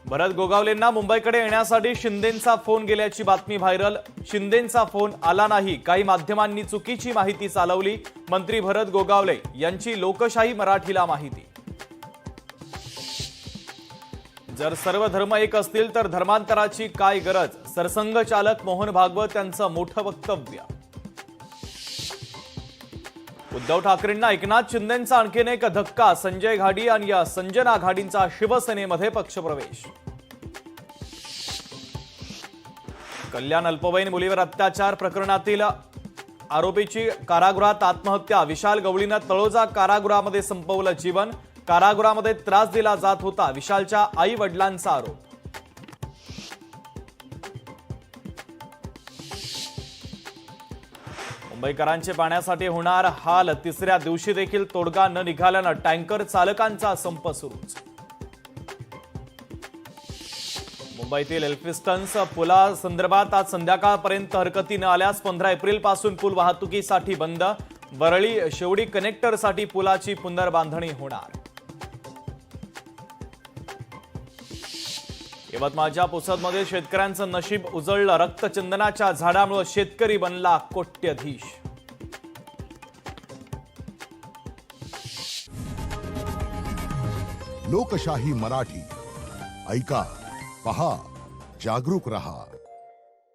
भरत गोगावलेंना मुंबईकडे येण्यासाठी शिंदेंचा फोन गेल्याची बातमी व्हायरल। शिंदेंचा फोन आला नाही, काही माध्यमांनी चुकीची माहिती चालवली। मंत्री भरत गोगावले यांची लोकशाही मराठीला माहिती। जर सर्व धर्म एक असतील तर धर्मांतराची काय गरज, सरसंघचालक मोहन भागवत यांचं मोठं वक्तव्य। उद्धव ठाकरेंना एकनाथ शिंदेंचा आणखीन एक धक्का, संजय घाडी आणि संजना घाडींचा शिवसेनेमध्ये पक्षप्रवेश। कल्याण अल्पवयीन मुलीवर अत्याचार प्रकरणातील आरोपीची कारागृहात आत्महत्या। विशाल गवळीनं तळोजा कारागृहामध्ये संपवलं जीवन। कारागृहामध्ये त्रास दिला जात होता, विशालच्या आई वडिलांचा आरोप। मुंबईकरांचे पाण्यासाठी होणार हाल, तिसऱ्या दिवशी देखील तोडगा न निघाल्यानं टँकर चालकांचा संप सुरूच। मुंबईतील एल्फिन्स्टन पुलासंदर्भात आज संध्याकाळपर्यंत हरकती न आल्यास 15 एप्रिलपासून पूल वाहतुकीसाठी बंद। वरळी शेवडी कनेक्टरसाठी पुलाची पुनर्बांधणी होणार। यवतमाळच्या पुसदमध्ये शेतकऱ्यांचं नशीब उजळलं, रक्तचंदनाच्या झाडामुळे शेतकरी बनला कोट्यधीश। लोकशाही मराठी ऐका, पहा, जागरूक रहा।